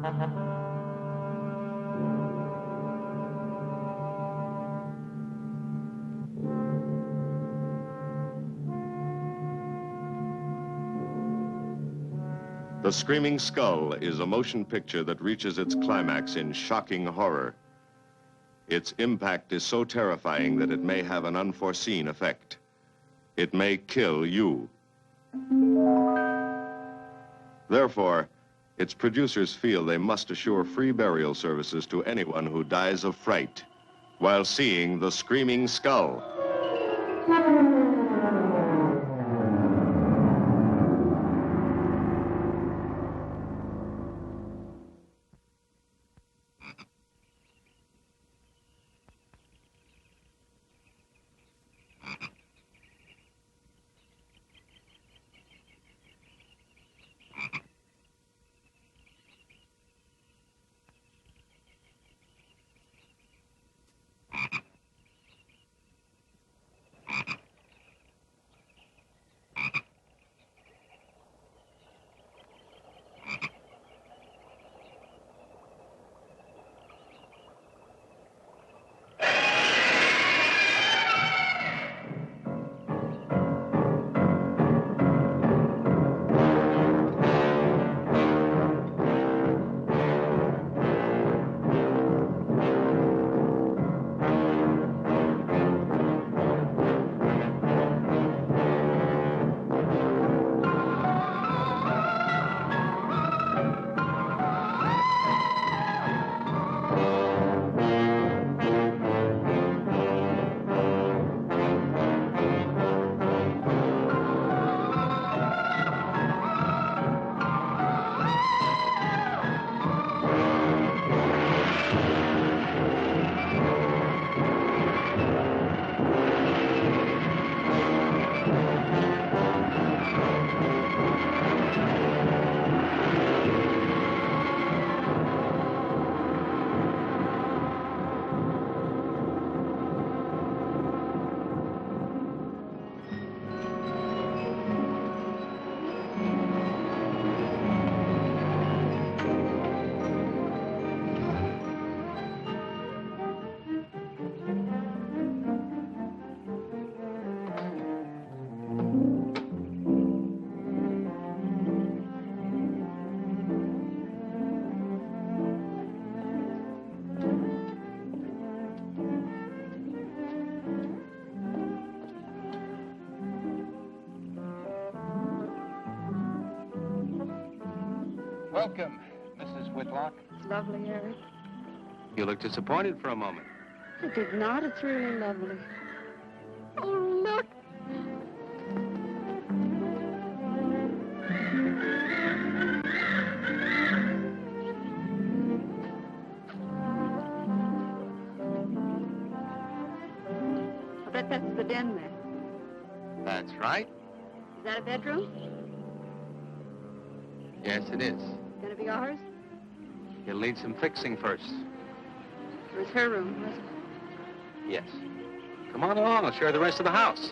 The Screaming Skull is a motion picture that reaches its climax in shocking horror. Its impact is so terrifying that it may have an unforeseen effect. It may kill you. Therefore, its producers feel they must assure free burial services to anyone who dies of fright while seeing The Screaming Skull. Welcome, Mrs. Whitlock. Lovely, Eric. You look disappointed for a moment. I did not. It's really lovely. Oh, look. I bet that's the den there. That's right. Is that a bedroom? Yes, it is. Gonna be ours? It'll need some fixing first. Or is her room, was it? Yes. Come on along, I'll show you the rest of the house.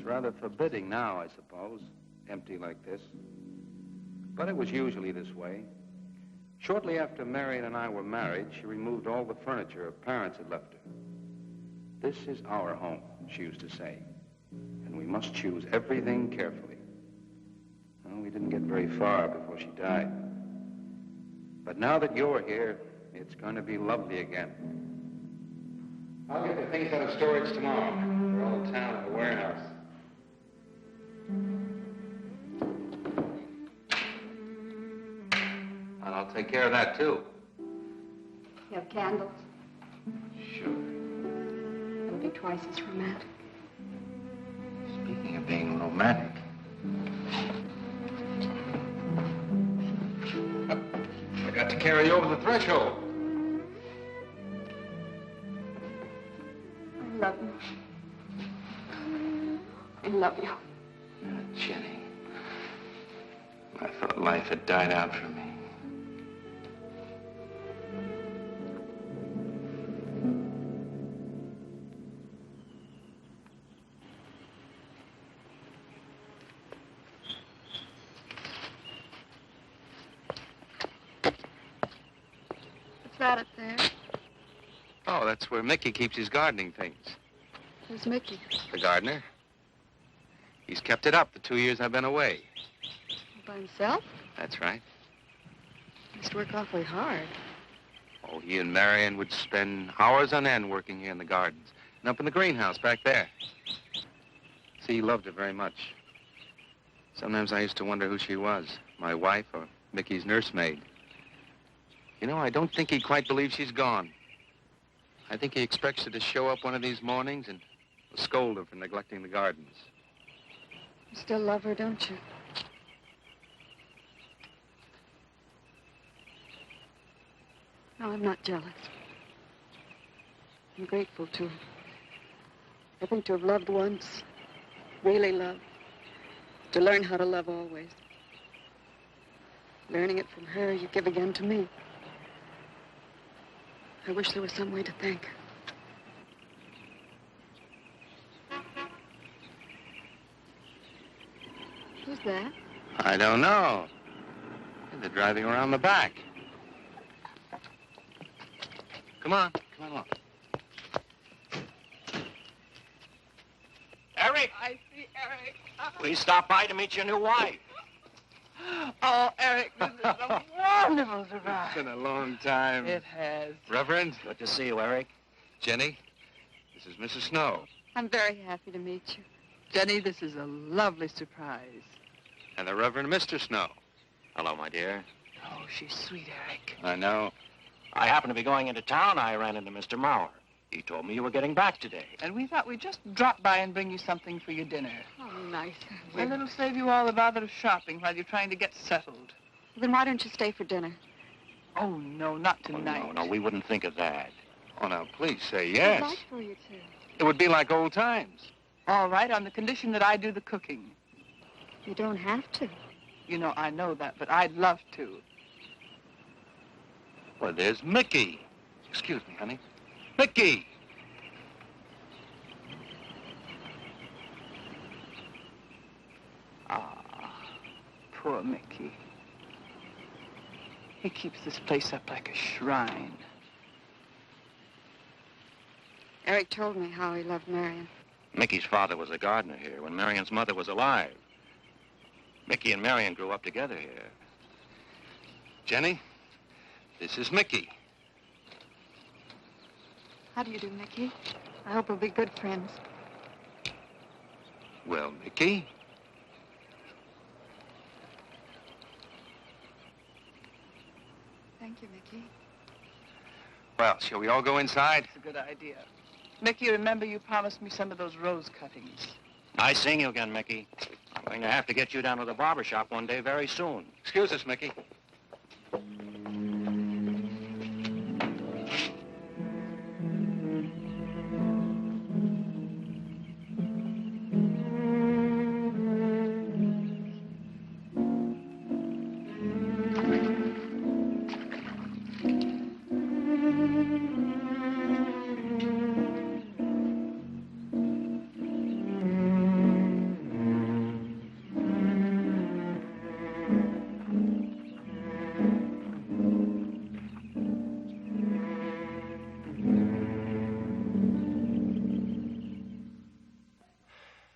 Rather forbidding now, I suppose, empty like this. But it was usually this way. Shortly after Marion and I were married, she removed all the furniture her parents had left her. This is our home, she used to say, and we must choose everything carefully. Well, we didn't get very far before she died. But now that you're here, it's going to be lovely again. I'll get the things out of storage tomorrow. They're all in town at the warehouse. And I'll take care of that, too. You have candles? Sure. It'll be twice as romantic. Speaking of being romantic. I got to carry you over the threshold. I love you. love you. Jenny, I thought life had died out for me. What's that up there? Oh, that's where Mickey keeps his gardening things. Who's Mickey? The gardener. He's kept it up the 2 years I've been away. By himself? That's right. He must work awfully hard. Oh, he and Marion would spend hours on end working here in the gardens and up in the greenhouse back there. See, he loved her very much. Sometimes I used to wonder who she was, my wife or Mickey's nursemaid. You know, I don't think he quite believes she's gone. I think he expects her to show up one of these mornings and scold her for neglecting the gardens. You still love her, don't you? No, I'm not jealous. I'm grateful to her. I think to have loved once, really loved, to learn how to love always. Learning it from her, you give again to me. I wish there was some way to thank her. Who's that? I don't know. They're driving around the back. Come on along. Eric! I see Eric. We stopped by to meet your new wife. Oh, Eric, this is a wonderful It's surprise. been a long time. It has. Reverend, Good to see you, Eric. Jenny, this is Mrs. Snow. I'm very happy to meet you. Jenny, this is a lovely surprise. And the Reverend Mr. Snow. Hello, my dear. Oh, she's sweet, Eric. I know. I happened to be going into town. I ran into Mr. Mauer. He told me you were getting back today. And we thought we'd just drop by and bring you something for your dinner. Oh, nice. And it'll save you all the bother of shopping while you're trying to get settled. Then why don't you stay for dinner? Oh, no, not Oh, tonight. no, we wouldn't think of that. Oh, now, please say I'd yes. like for you to. It would be like old times. All right, on the condition that I do the cooking. You don't have to. You know, I know that, but I'd love to. Well, there's Mickey. Excuse me, honey. Mickey! Ah, poor Mickey. He keeps this place up like a shrine. Eric told me how he loved Marion. Mickey's father was a gardener here when Marion's mother was alive. Mickey and Marion grew up together here. Jenny, this is Mickey. How do you do, Mickey? I hope we'll be good friends. Well, Mickey, Thank you, Mickey. well, shall we all go inside? It's a good idea. Mickey, remember you promised me some of those rose cuttings. Nice seeing you again, Mickey. I'm going to have to get you down to the barber shop one day very soon. Excuse us, Mickey.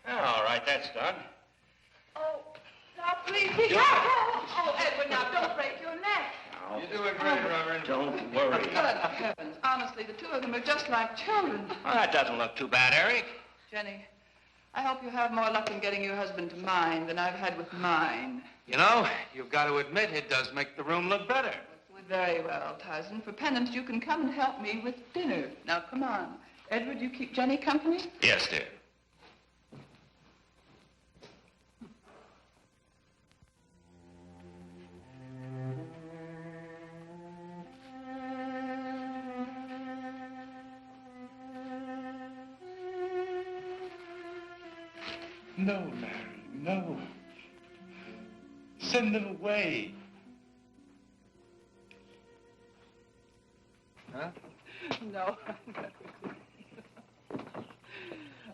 All right, that's done. Oh, now please be Oh, Edward, now don't break your neck. You're doing great, Reverend. Don't worry. Good heavens. Honestly, the two of them are just like children. Well, that doesn't look too bad, Eric. Jenny, I hope you have more luck in getting your husband to mine than I've had with mine. You know, you've got to admit it does make the room look better. Very well, Tyson. For penance, you can come and help me with dinner. Now, come on. Edward, you keep Jenny company? Yes, dear. No, Mary, no. Send them away. Huh? No.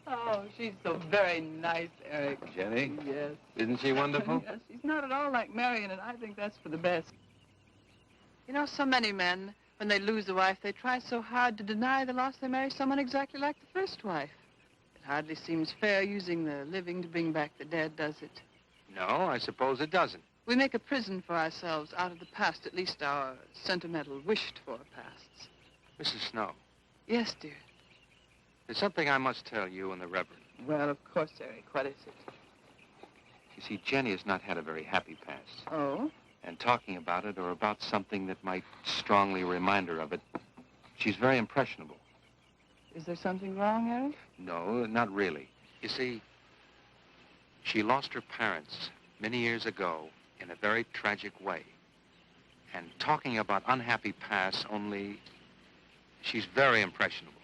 Oh, she's so very nice, Eric. Jenny? Yes. Isn't she wonderful? Yes, she's not at all like Marion, and I think that's for the best. You know, so many men, when they lose a wife, they try so hard to deny the loss they marry someone exactly like the first wife. It hardly seems fair using the living to bring back the dead, does it? No, I suppose it doesn't. We make a prison for ourselves out of the past, at least our sentimental, wished-for pasts. Mrs. Snow, Yes, dear. there's something I must tell you and the Reverend. Well, of course, Eric. What is it? You see, Jenny has not had a very happy past. Oh? And talking about it or about something that might strongly remind her of it, she's very impressionable. Is there something wrong, Eric? No, not really. You see, she lost her parents many years ago in a very tragic way. And talking about unhappy past only, she's very impressionable.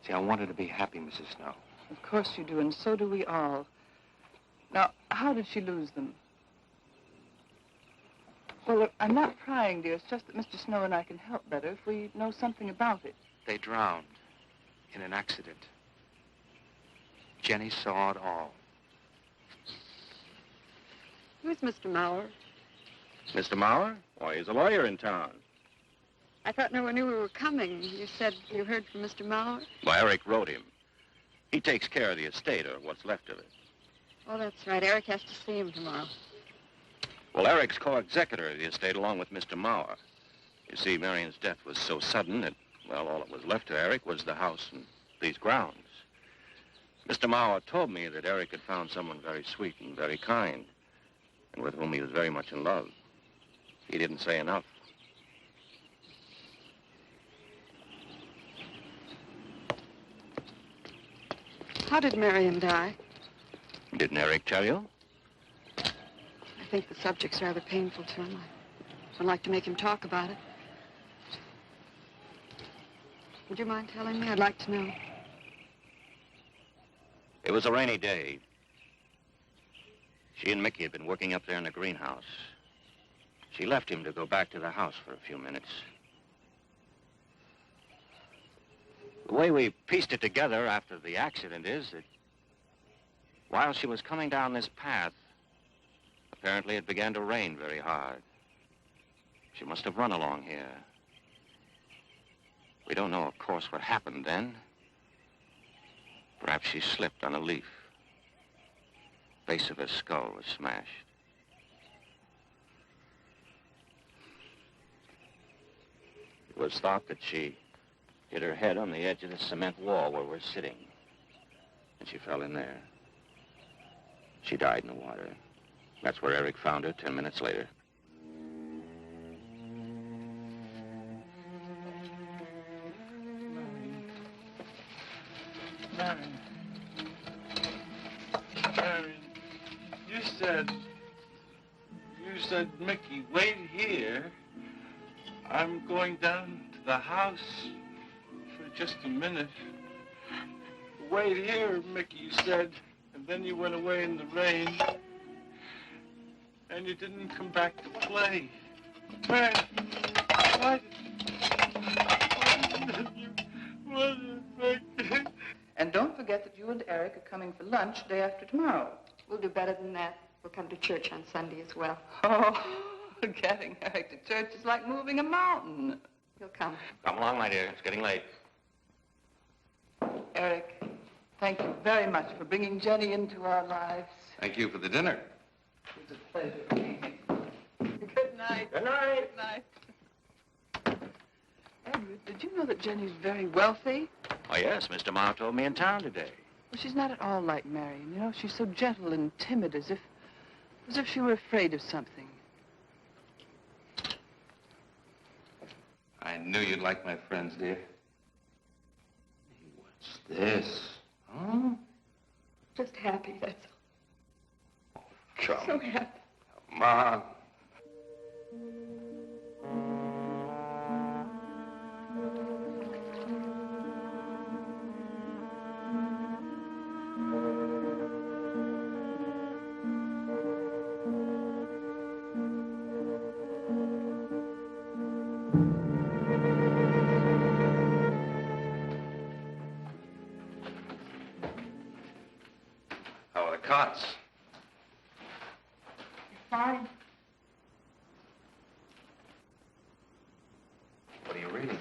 See, I want her to be happy, Mrs. Snow. Of course you do, and so do we all. Now, how did she lose them? Well, look, I'm not prying, dear. It's just that Mr. Snow and I can help better if we know something about it. They drowned in an accident. Jenny saw it all. Who's Mr. Mauer? Mr. Mauer? Why, he's a lawyer in town. I thought no one knew we were coming. You said you heard from Mr. Mauer? Well, Eric wrote him. He takes care of the estate, or what's left of it. Oh, that's right. Eric has to see him tomorrow. Well, Eric's co-executor of the estate along with Mr. Mauer. You see, Marion's death was so sudden that, well, all that was left to Eric was the house and these grounds. Mr. Mauer told me that Eric had found someone very sweet and very kind, and with whom he was very much in love. He didn't say enough. How did Marion die? Didn't Eric tell you? I think the subject's rather painful to him. I don't like to make him talk about it. Would you mind telling me? I'd like to know. It was a rainy day. She and Mickey had been working up there in the greenhouse. She left him to go back to the house for a few minutes. The way we pieced it together after the accident is that while she was coming down this path, apparently it began to rain very hard. She must have run along here. We don't know, of course, what happened then. Perhaps she slipped on a leaf. Base of her skull was smashed. It was thought that she hit her head on the edge of the cement wall where we're sitting. And she fell in there. She died in the water. That's where Eric found her 10 minutes later. Marion, you said, Mickey, wait here. I'm going down to the house for just a minute. Wait here, Mickey, you said, and then you went away in the rain, and you didn't come back to play. Man, why did you... And don't forget that you and Eric are coming for lunch day after tomorrow. We'll do better than that. We'll come to church on Sunday as well. Oh, getting Eric to church is like moving a mountain. He'll come. Come along, my dear. It's getting late. Eric, thank you very much for bringing Jenny into our lives. Thank you for the dinner. It was a pleasure. Good night. Good night. Good night. Edward, did you know that Jenny's very wealthy? Oh, yes. Mr. Mauer told me in town today. Well, she's not at all like Marion. You know, she's so gentle and timid, as if she were afraid of something. I knew you'd like my friends, dear. What's this? Huh? Just happy, that's all. Come. So happy. Come on. cots. Fine. What are you reading?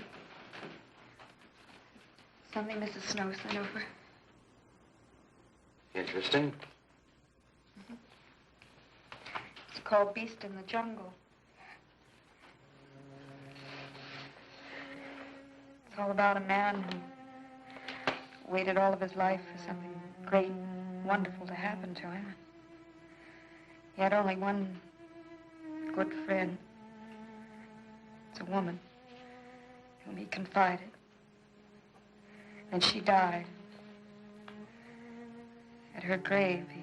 Something Mrs. Snow sent over. Interesting. It's called Beast in the Jungle. It's all about a man who waited all of his life for something great, wonderful to happen to him. He had only one good friend. It's a woman whom he confided. And she died. At her grave, he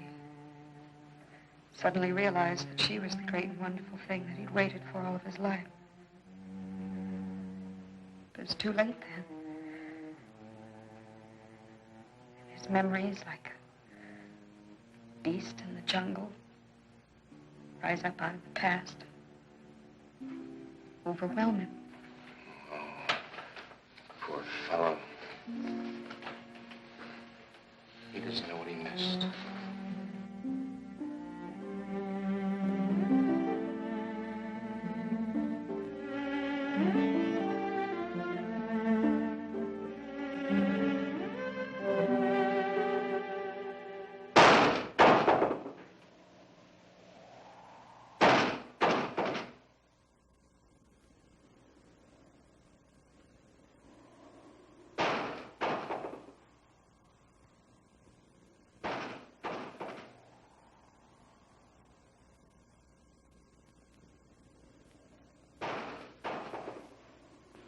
suddenly realized that she was the great and wonderful thing that he'd waited for all of his life. But it was too late then. His memories, like a beast in the jungle, rise up out of the past, overwhelm him. Oh, poor fellow. He doesn't know what he missed.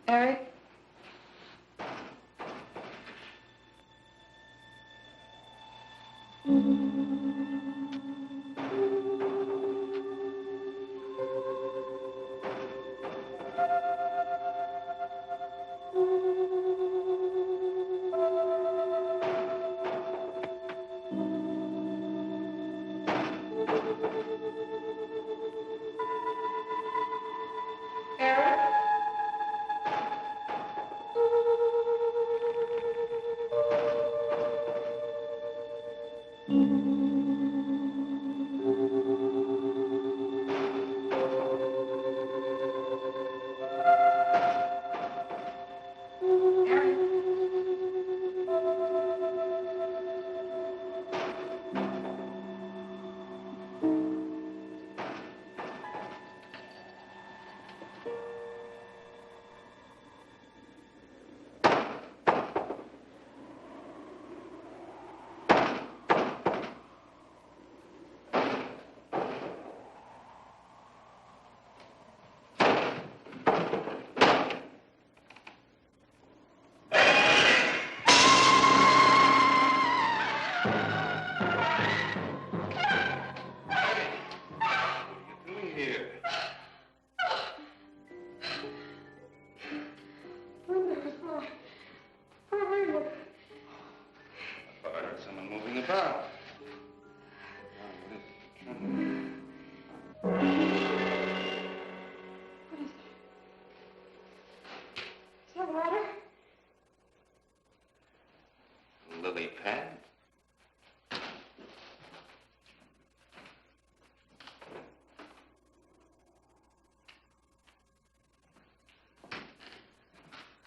Eric?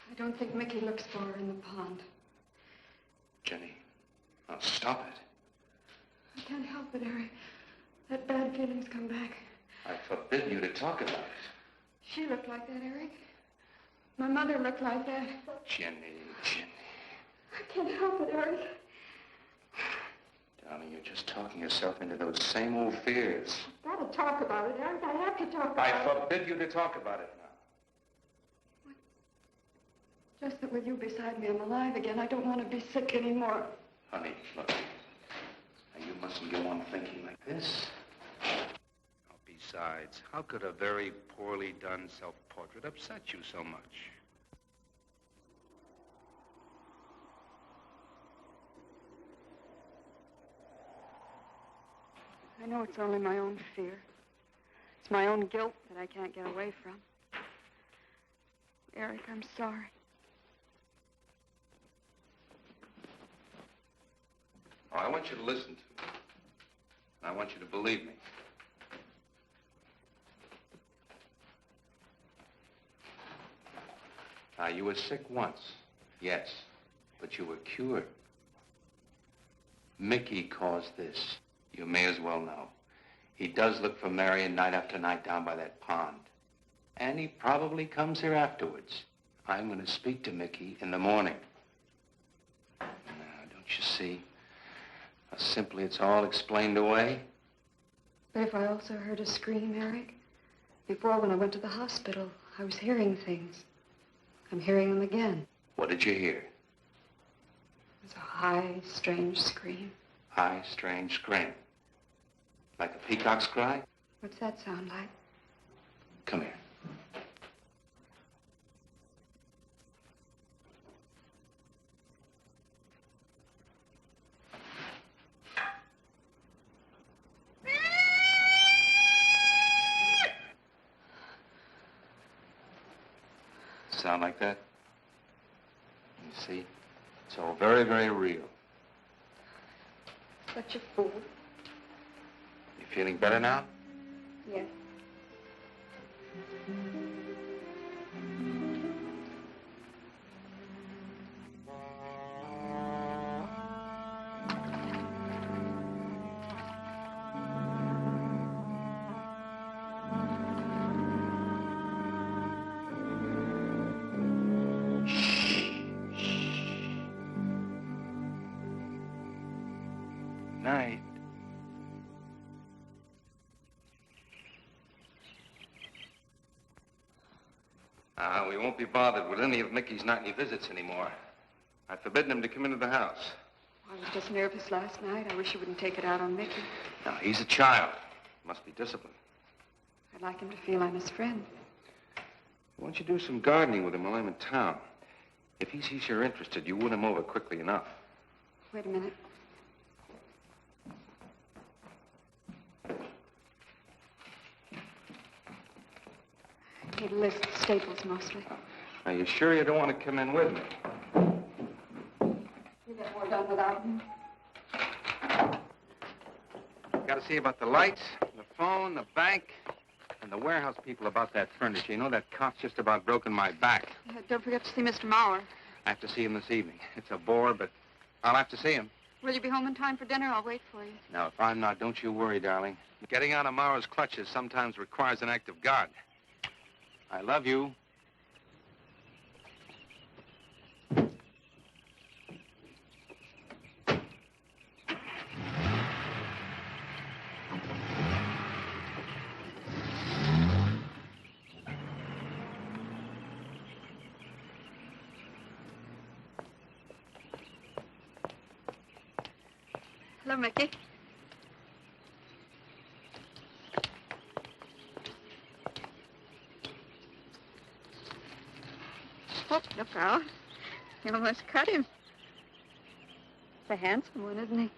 I don't think Mickey looks for her in the pond. Jenny, now stop it. I can't help it, Eric. That bad feeling's come back. I forbid you to talk about it. She looked like that, Eric. My mother looked like that. Jenny. I can't help it, Eric. Darling, you're just talking yourself into those same old fears. I've got to talk about it, Eric. I have to talk about it. I forbid you to talk about it now. Just that with you beside me, I'm alive again. I don't want to be sick anymore. Honey, look. Now, you mustn't go on thinking like this. Besides, how could a very poorly done self-portrait upset you so much? I know it's only my own fear. It's my own guilt that I can't get away from. Eric, I'm sorry. Oh, I want you to listen to me. I want you to believe me. Now, you were sick once, yes, but you were cured. Mickey caused this. You may as well know. He does look for Marion night after night down by that pond. And he probably comes here afterwards. I'm going to speak to Mickey in the morning. Now, don't you see how simply it's all explained away? But if I also heard a scream, Eric, before when I went to the hospital, I was hearing things. I'm hearing them again. What did you hear? It was a high, strange scream. High, strange scream. Like a peacock's cry? What's that sound like? Come here. Sound like that? You see? It's all very, very real. Such a fool. You feeling better now? Yes. Night. We won't be bothered with any of Mickey's nightly visits anymore. I've forbidden him to come into the house. I was just nervous last night. I wish you wouldn't take it out on Mickey. Now, he's a child. Must be disciplined. I'd like him to feel I'm his friend. Why don't you do some gardening with him while I'm in town? If he sees you're interested, you win him over quickly enough. Wait a minute. I need a list of staples mostly. Are you sure you don't want to come in with me? You get more done without me. Got to see about the lights, the phone, the bank, and the warehouse people about that furniture. You know, that cop's just about broken my back. Don't forget to see Mr. Maurer. I have to see him this evening. It's a bore, but I'll have to see him. Will you be home in time for dinner? I'll wait for you. Now, if I'm not, don't you worry, darling. Getting out of Maurer's clutches sometimes requires an act of God. I love you. Hello, Mickey. Oh, look out. You almost cut him. He's a handsome one, isn't he?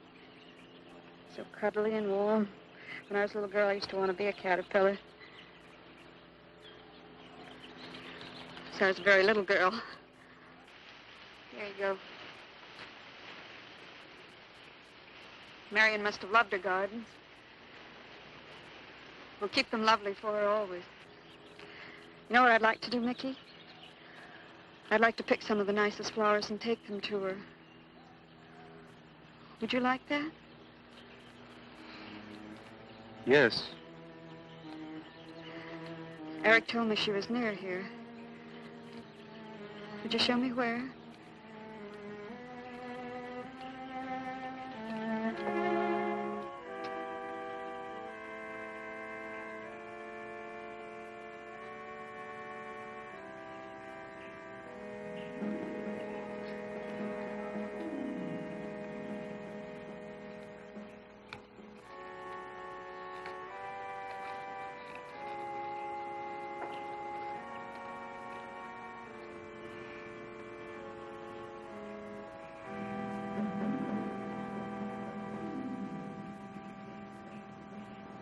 So cuddly and warm. When I was a little girl, I used to want to be a caterpillar. So I was a very little girl. Here you go. Marion must have loved her gardens. We'll keep them lovely for her always. You know what I'd like to do, Mickey? I'd like to pick some of the nicest flowers and take them to her. Would you like that? Yes. Eric told me she was near here. Would you show me where?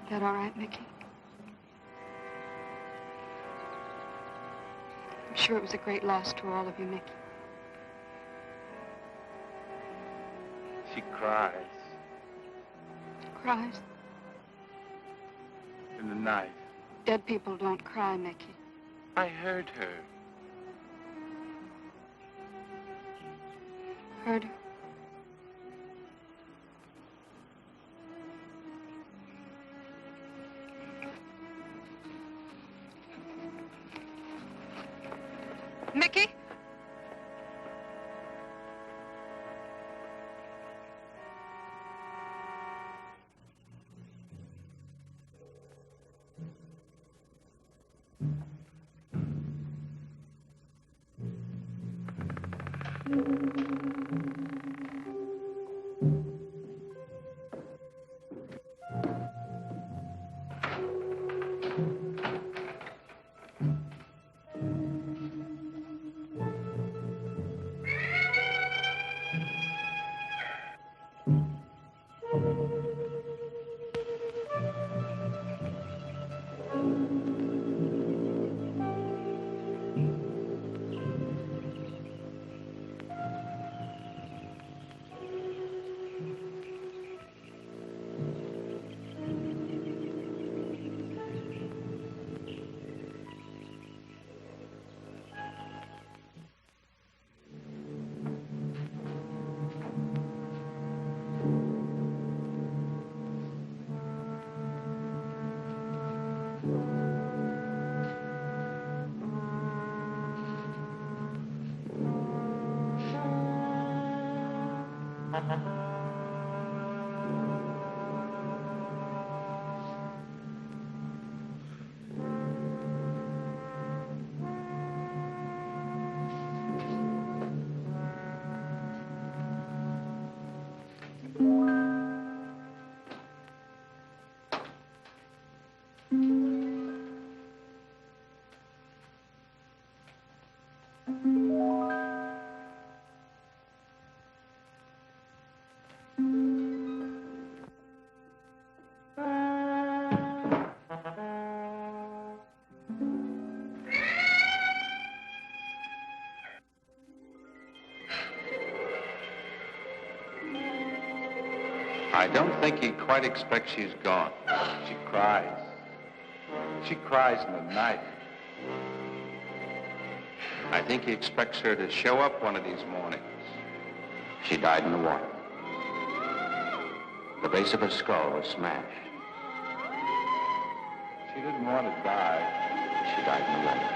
Is that all right, Mickey? I'm sure it was a great loss to all of you, Mickey. She cries. Cries? in the night. Dead people don't cry, Mickey. I heard her. Heard her? Mickey? I don't think he quite expects she's gone. She cries. She cries in the night. I think he expects her to show up one of these mornings. She died in the water. The base of her skull was smashed. She didn't want to die. She died in the water.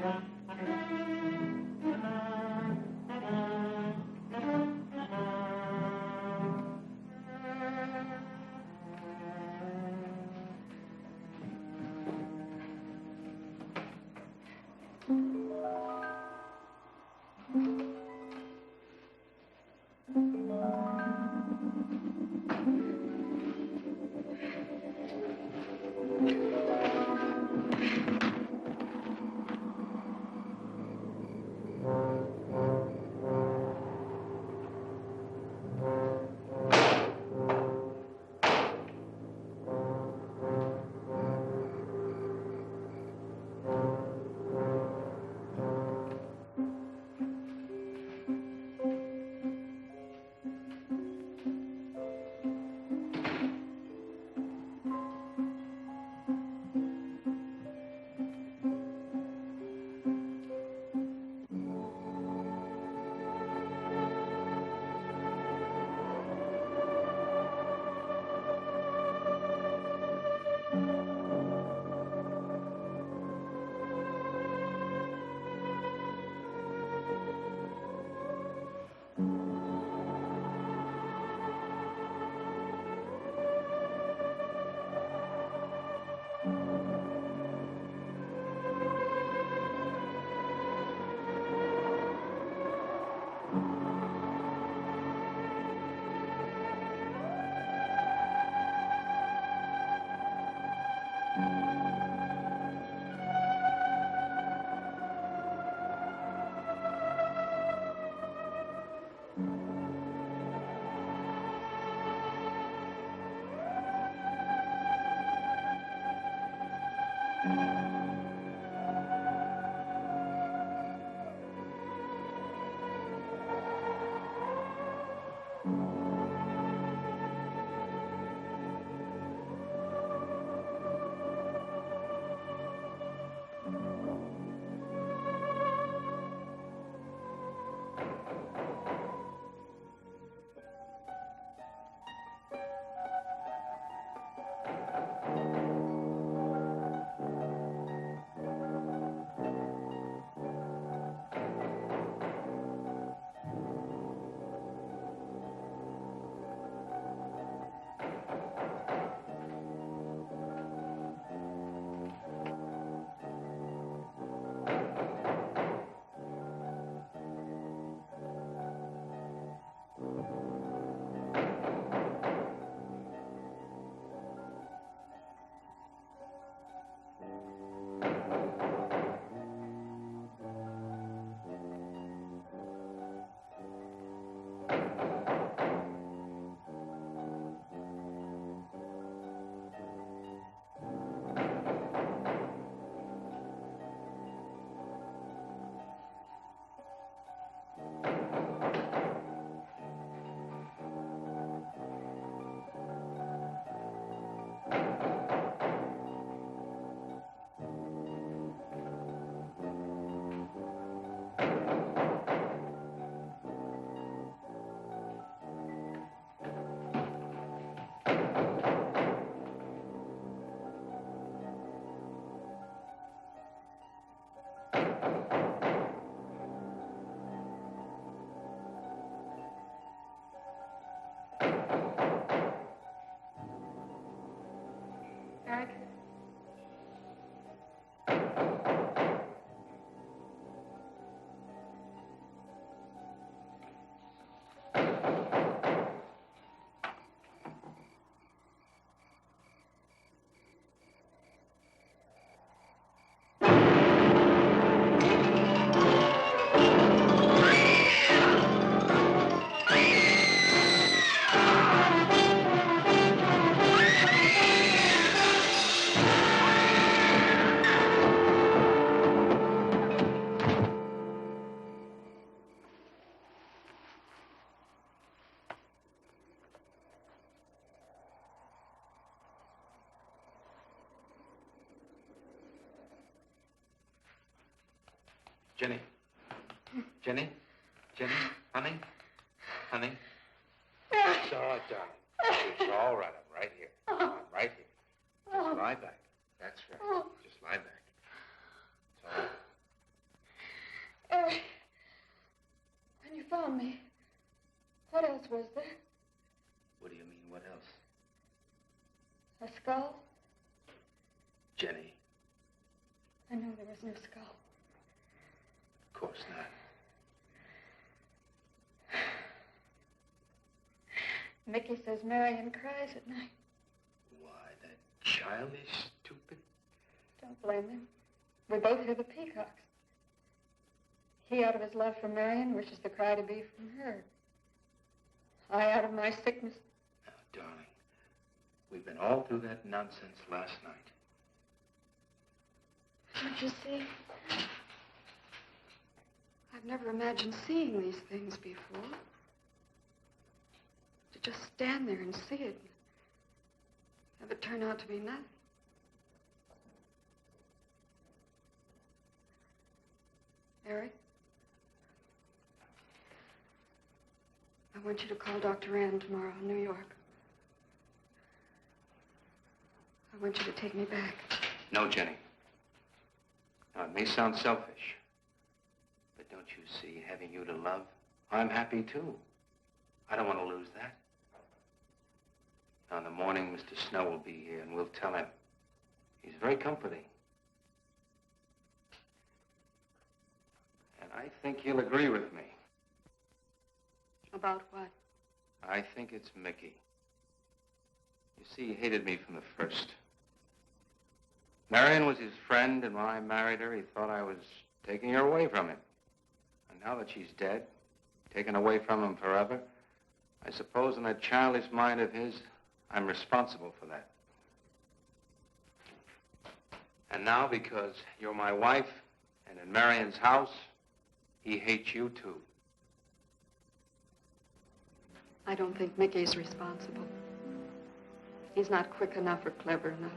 Eric? Jenny. Jenny? Jenny? Honey? Honey? It's all right, darling. It's all right. I'm right here. I'm right here. Just lie back. That's right. Just lie back. It's all right. was there? What do you mean, what else? A skull? Jenny. I know there was no skull. Of course not. Mickey says Marion cries at night. Why, that childish, stupid... Don't blame him. We both hear the peacocks. He, out of his love for Marion, wishes the cry to be from her. I, out of my sickness. Now, darling, we've been all through that nonsense last night. Don't you see? I've never imagined seeing these things before. To just stand there and see it. Have it turn out to be nothing. Eric? I want you to call Dr. Ann tomorrow in New York. I want you to take me back. No, Jenny. Now, it may sound selfish, but don't you see, having you to love, I'm happy too. I don't want to lose that. Now, in the morning, Mr. Snow will be here, and we'll tell him. He's very comforting. And I think he'll agree with me. About what? I think it's Mickey. You see, he hated me from the first. Marion was his friend, and when I married her, he thought I was taking her away from him. And now that she's dead, taken away from him forever, I suppose in that childish mind of his, I'm responsible for that. And now, because you're my wife, and in Marion's house, he hates you too. I don't think Mickey's responsible. He's not quick enough or clever enough.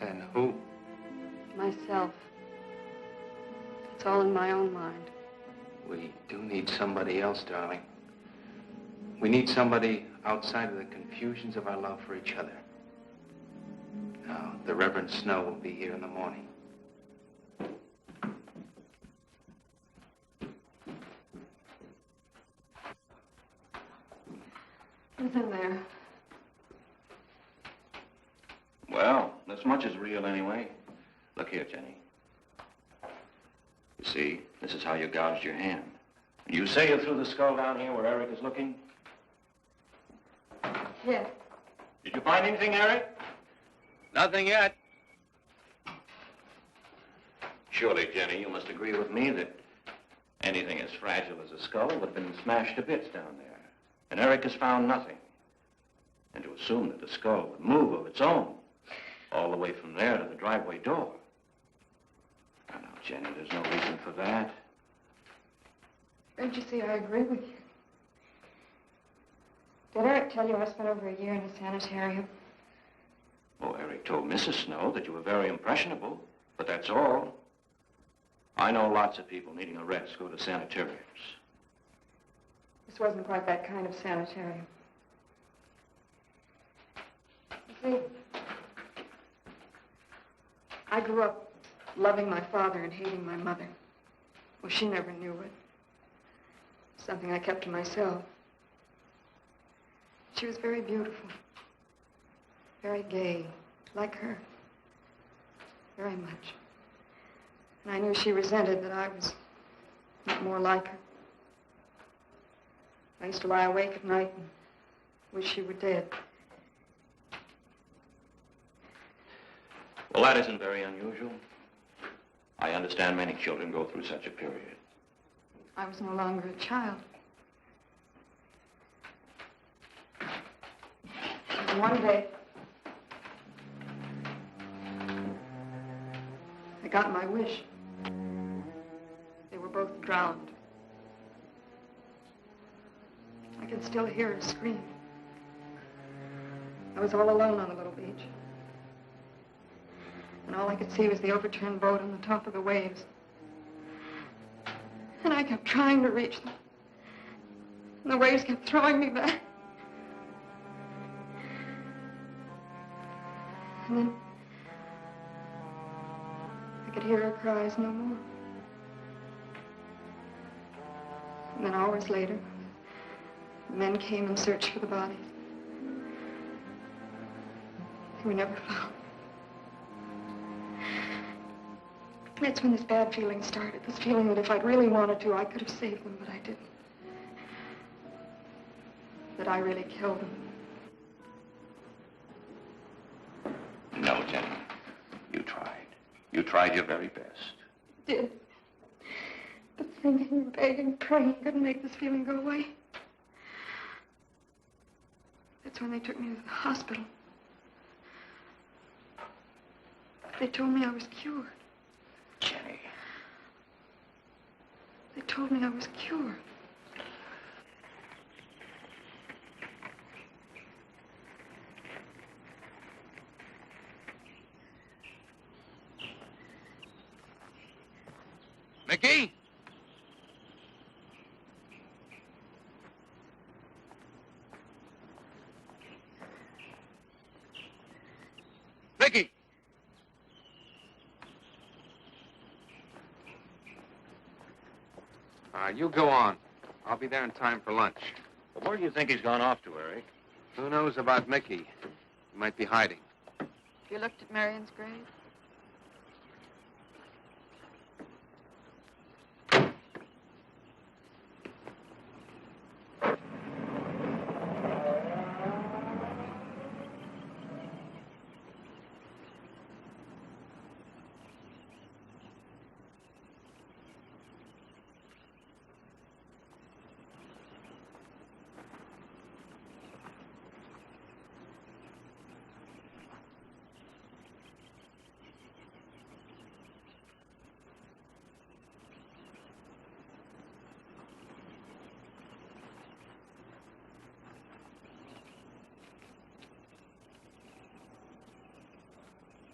And who? Myself. It's all in my own mind. We do need somebody else, darling. We need somebody outside of the confusions of our love for each other. Now, the Reverend Snow will be here in the morning. Who's in there? Well, this much is real anyway. Look here, Jenny. You see, this is how you gouged your hand. You say you threw the skull down here where Eric is looking? Yes. Did you find anything, Eric? Nothing yet. Surely, Jenny, you must agree with me that anything as fragile as a skull would have been smashed to bits down there. And Eric has found nothing. And to assume that the skull would move of its own, all the way from there to the driveway door. Now, Jenny, there's no reason for that. Don't you see, I agree with you. Did Eric tell you I spent over a year in a sanitarium? Oh, Eric told Mrs. Snow that you were very impressionable, but that's all. I know lots of people needing a rest go to sanitariums. This wasn't quite that kind of sanitarium. You see, I grew up loving my father and hating my mother. Well, she never knew it. Something I kept to myself. She was very beautiful. Very gay, like her. Very much. And I knew she resented that I was not more like her. I used to lie awake at night and wish she were dead. Well, that isn't very unusual. I understand many children go through such a period. I was no longer a child. And one day, I got my wish. They were both drowned. I could still hear her scream. I was all alone on the little beach. And all I could see was the overturned boat on the top of the waves. And I kept trying to reach them. And the waves kept throwing me back. And then I could hear her cries no more. And then hours later, The men came and searched for the bodies. They were never found. That's when this bad feeling started. This feeling that if I'd really wanted to, I could have saved them, but I didn't. That I really killed them. No, Jenny. You tried. You tried your very best. I did. But thinking, begging, praying couldn't make this feeling go away. That's when they took me to the hospital. They told me I was cured. Jenny. They told me I was cured. Mickey? Mickey! You go on. I'll be there in time for lunch. Well, where do you think he's gone off to, Eric? Who knows about Mickey? He might be hiding. You looked at Marion's grave?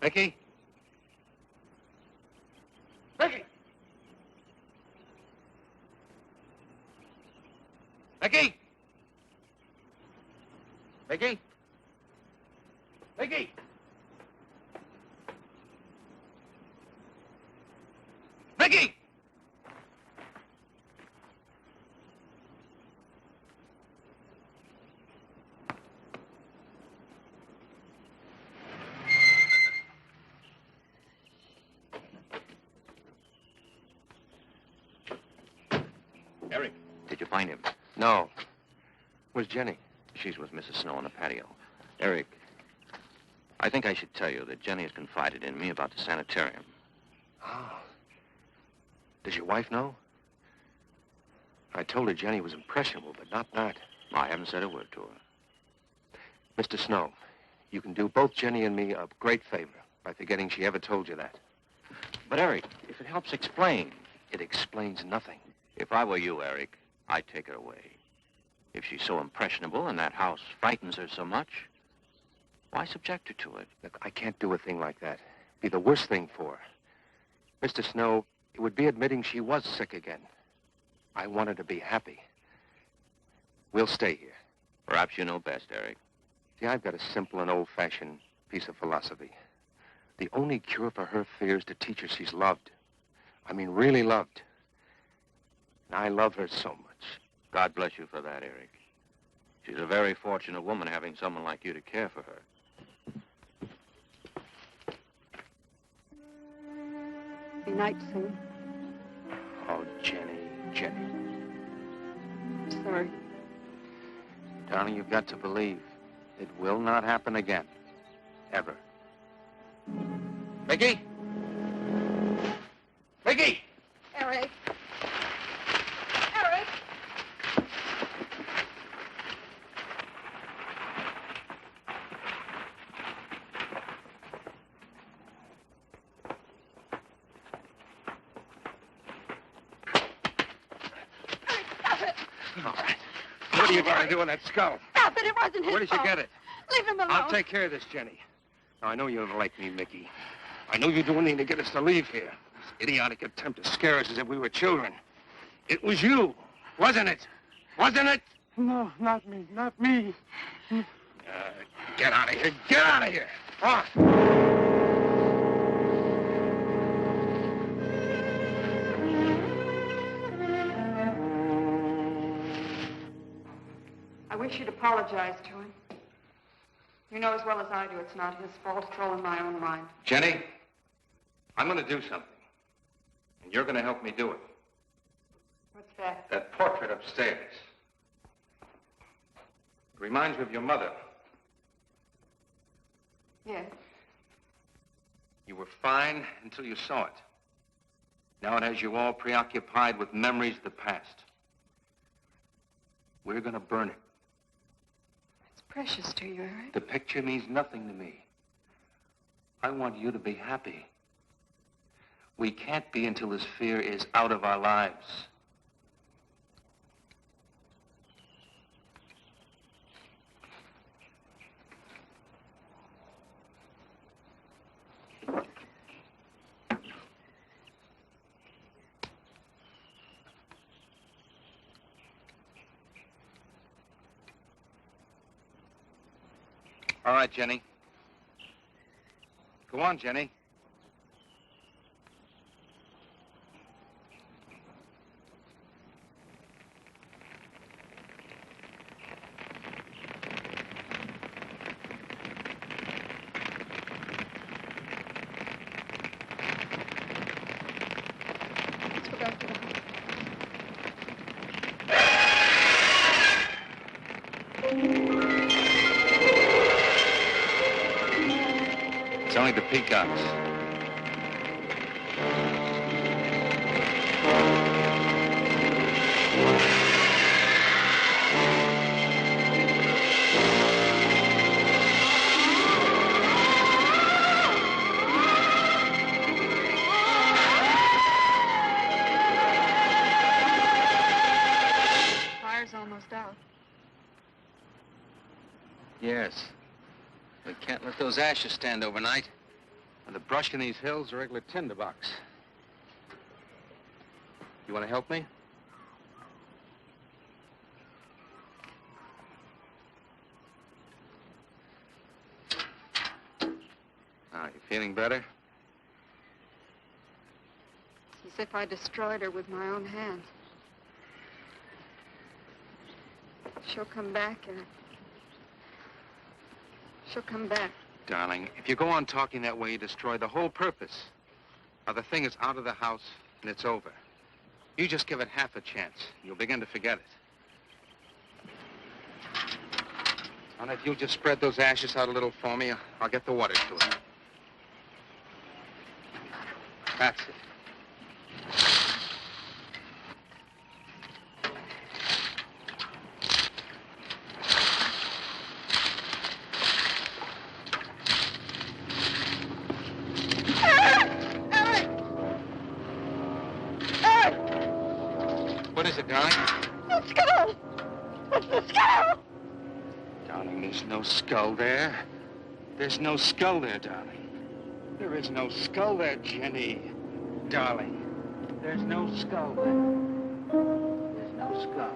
Mickey? Mickey! Mickey! Mickey? Mickey! Mickey! Eric, did you find him? No. Where's Jenny? She's with Mrs. Snow on the patio. Eric, I think I should tell you that Jenny has confided in me about the sanitarium. Oh. Does your wife know? I told her Jenny was impressionable, but not that. I haven't said a word to her. Mr. Snow, you can do both Jenny and me a great favor by forgetting she ever told you that. But, Eric, if it helps explain. It explains nothing. If I were you, Eric, I'd take her away. If she's so impressionable and that house frightens her so much, why subject her to it? Look, I can't do a thing like that. It'd be the worst thing for her. Mr. Snow, it would be admitting she was sick again. I want her to be happy. We'll stay here. Perhaps you know best, Eric. See, I've got a simple and old-fashioned piece of philosophy. The only cure for her fear is to teach her she's loved. I mean, really loved. And I love her so much. God bless you for that, Eric. She's a very fortunate woman having someone like you to care for her. Be night soon. Oh, Jenny, Jenny. I'm sorry. Darling, you've got to believe it will not happen again. Ever. Mickey? Mickey! Eric. Eric! Stop it! All right. What are you going to do with that skull? Stop it! It wasn't his Where did you fault. get it? Leave him alone. I'll take care of this, Jenny. Now, I know you don't like me, Mickey. I know you do anything to get us to leave here. This idiotic attempt to scare us as if we were children. It was you, wasn't it? Wasn't it? No, not me, not me. Get out of here. Get out of here. On. wish you'd apologize to him. You know as well as I do it's not his fault. It's all in my own mind. Jenny, I'm going to do something. And you're going to help me do it. What's that? That portrait upstairs. It reminds me of your mother. Yes. You were fine until you saw it. Now it has you all preoccupied with memories of the past. We're going to burn it. It's precious to you, Eric. The picture means nothing to me. I want you to be happy. We can't be until this fear is out of our lives. All right, Jenny. Go on, Jenny. Let's go back to the house. It's only the peacocks. Fire's almost out. Yes. We can't let those ashes stand overnight. And the brush in these hills are a regular tinderbox. You want to help me? Now, you feeling better? It's as if I destroyed her with my own hands. She'll come back, Eric. She'll come back. Darling, if you go on talking that way, you destroy the whole purpose. Now, the thing is out of the house, and it's over. You just give it half a chance. You'll begin to forget it. And if you'll just spread those ashes out a little for me, I'll get the water to it. That's it. What is it, darling? The skull! It's the skull! Darling, there's no skull there. There's no skull there, darling. There is no skull there, Jenny. Darling, there's no skull there. There's no skull.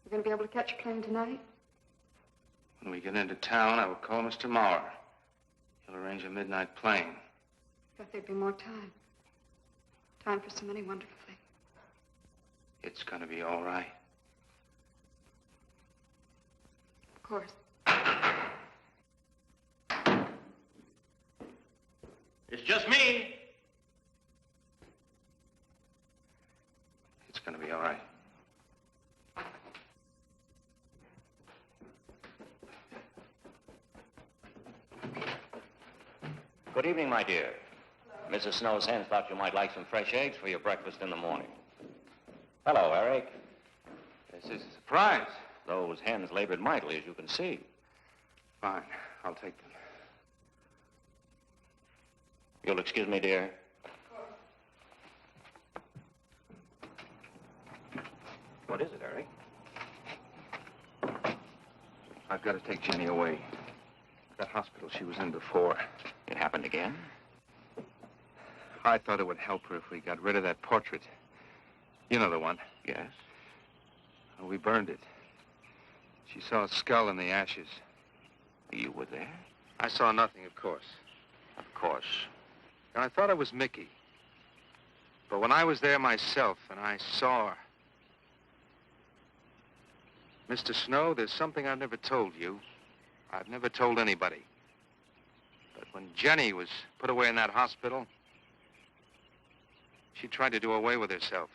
You gonna be able to catch a plane tonight? When we get into town, I will call Mr. Maurer. He'll arrange a midnight plane. Thought there'd be more time. Time for so many wonderful things. It's gonna be all right. Of course. Just me. It's going to be all right. Good evening, my dear. Mrs. Snow's hens thought you might like some fresh eggs for your breakfast in the morning. Hello, Eric. This is a surprise. Those hens labored mightily, as you can see. Fine. I'll take them. You'll excuse me, dear. What is it, Eric? I've got to take Jenny away. That hospital she was in before. It happened again? I thought it would help her if we got rid of that portrait. You know the one. Yes. Well, we burned it. She saw a skull in the ashes. You were there? I saw nothing, of course. Of course. And I thought it was Mickey. But when I was there myself and I saw her... Mr. Snow, there's something I've never told you. I've never told anybody. But when Jenny was put away in that hospital, she tried to do away with herself.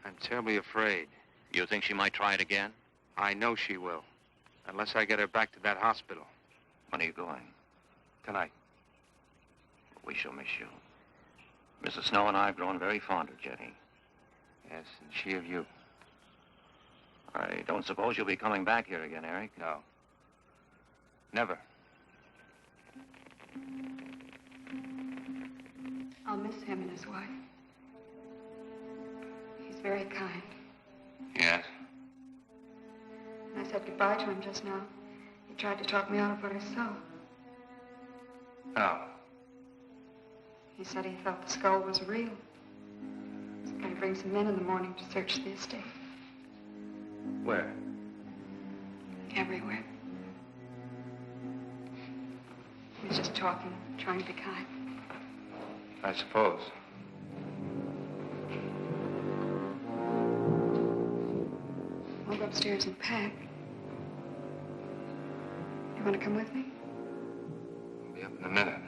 I'm terribly afraid. You think she might try it again? I know she will. Unless I get her back to that hospital. When are you going? Tonight. We shall miss you. Mrs. Snow and I have grown very fond of Jenny. Yes, and she of you. I don't suppose you'll be coming back here again, Eric? No. Never. I'll miss him and his wife. He's very kind. Yes? When I said goodbye to him just now, he tried to talk me out of what I saw. No. He said he felt the skull was real. He's going to bring some men in the morning to search the estate. Where? Everywhere. He was just talking, trying to be kind. I suppose. I'll go upstairs and pack. You want to come with me? I'll be up in a minute.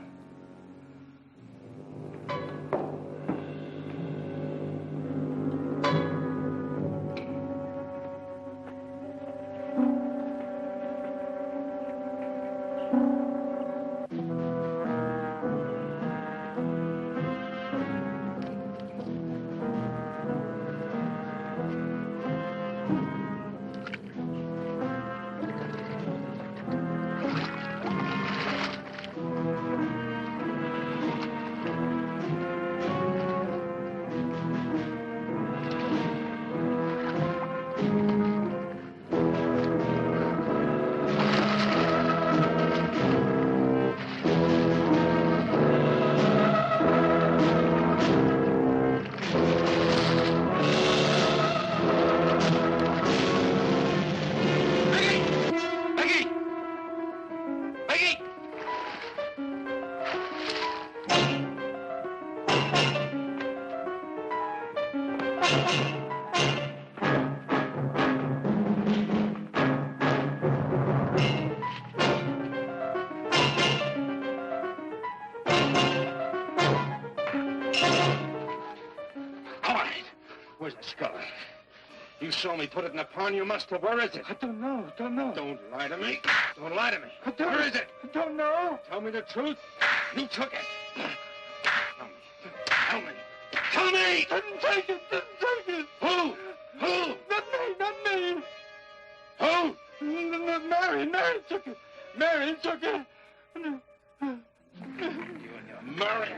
You saw me put it in a pond. You must have. Where is it? I don't know. Don't lie to me. Don't lie to me. Where is it? I don't know. Tell me the truth. You took it. Tell me. Tell me! Didn't take it. Who? Not me. Who? Mary took it. Mary took it. You and your Mary.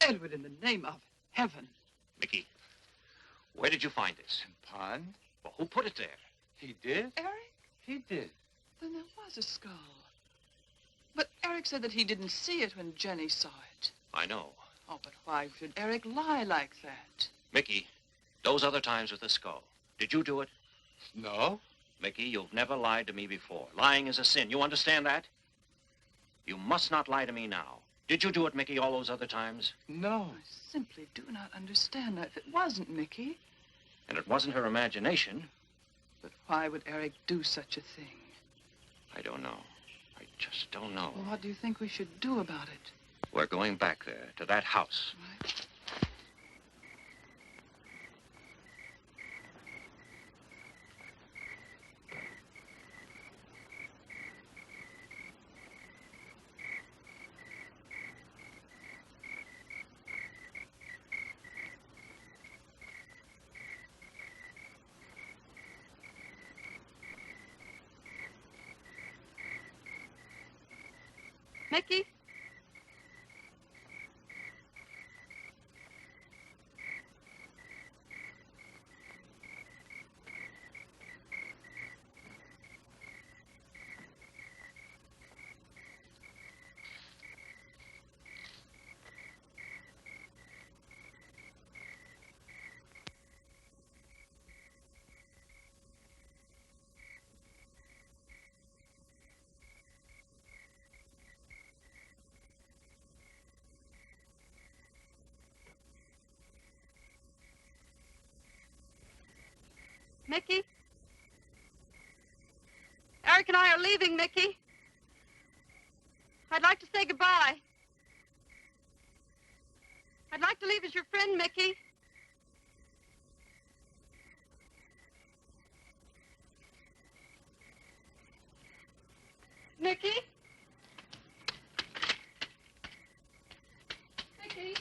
Edward, in the name of heaven. Mickey, where did you find this? Pond? Well, who put it there? He did? Eric? He did. Then there was a skull. But Eric said that he didn't see it when Jenny saw it. I know. Oh, but why should Eric lie like that? Mickey, those other times with the skull, did you do it? No. Mickey, you've never lied to me before. Lying is a sin. You understand that? You must not lie to me now. Did you do it, Mickey, all those other times? No. I simply do not understand that. If it wasn't Mickey. And it wasn't her imagination. But why would Eric do such a thing? I don't know. I just don't know. Well, what do you think we should do about it? We're going back there, to that house. Right. Mickey? Mickey? Eric and I are leaving, Mickey. I'd like to say goodbye. I'd like to leave as your friend, Mickey. Mickey? Mickey?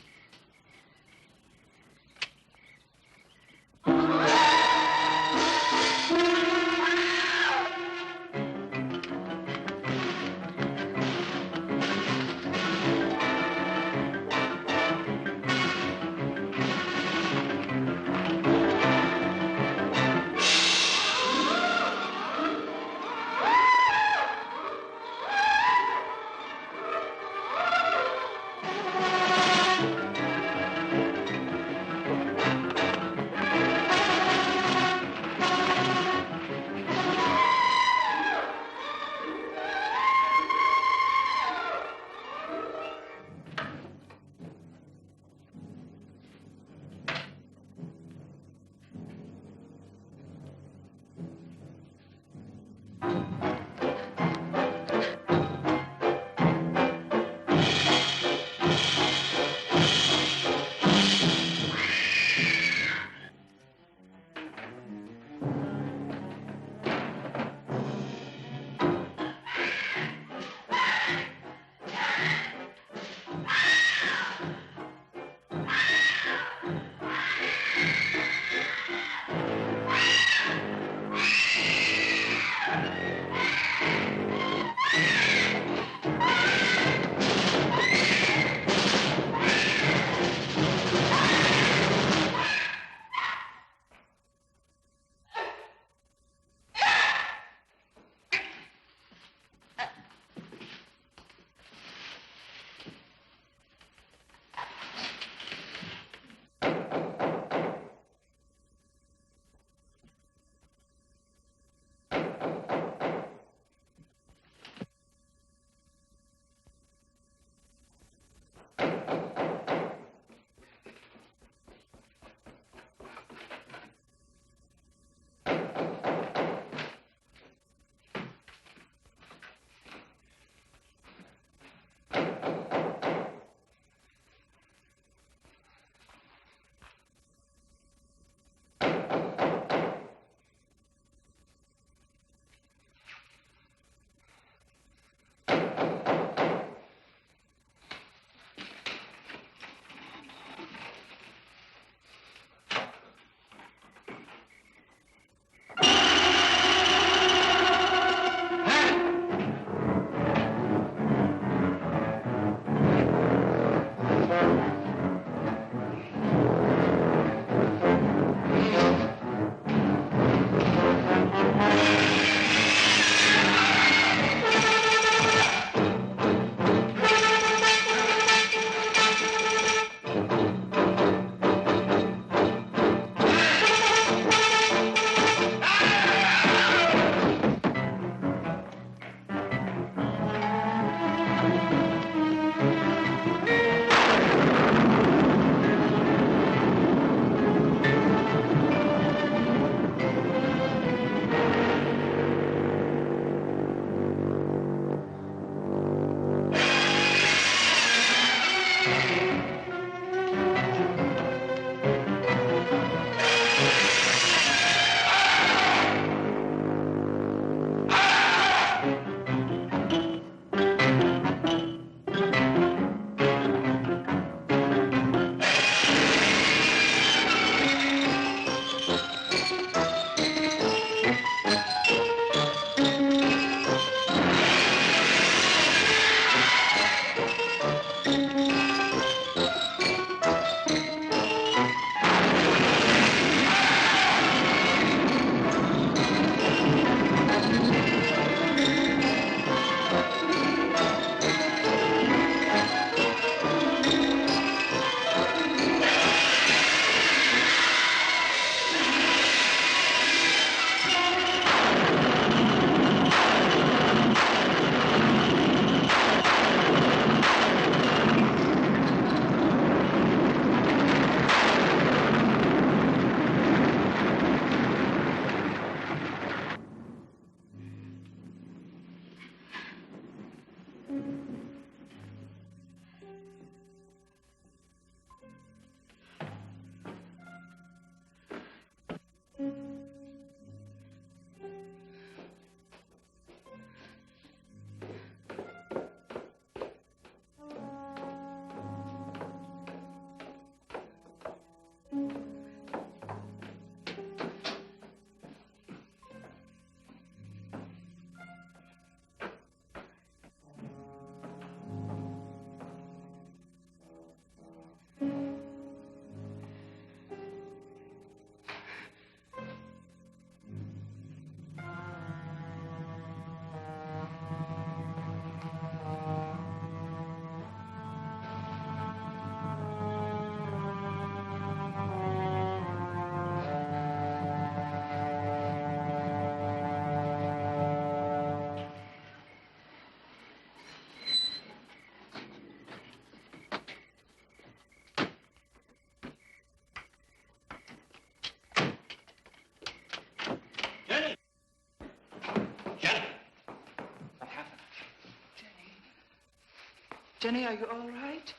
Jenny, are you all right?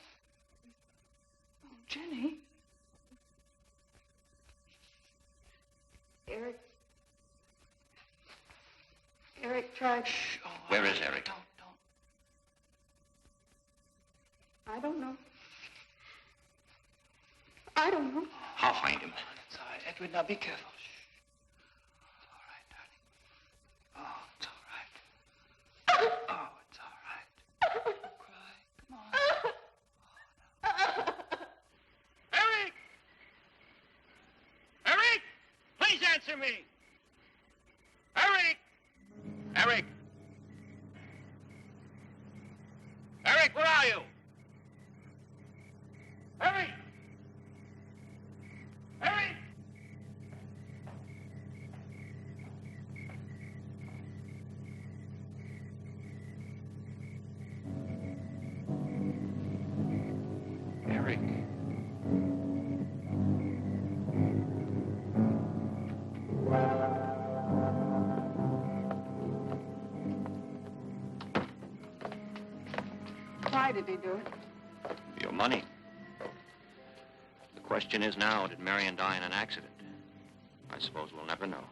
Oh, Jenny. Eric tried... Shh. Oh, Where is Eric? Don't. I don't know. I don't know. I'll find him. It's all right. Edward, now be careful. Shh. It's all right, darling. Oh, it's all right. Oh, it's all right. Don't cry. Come on. Oh, no. Eric! Eric! Please answer me! Eric! Eric! Eric, where are you? Eric! Eric! Eric. Why did he do it? Your money. The question is now, did Marion die in an accident? I suppose we'll never know.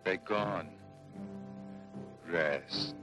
They're gone. Rest.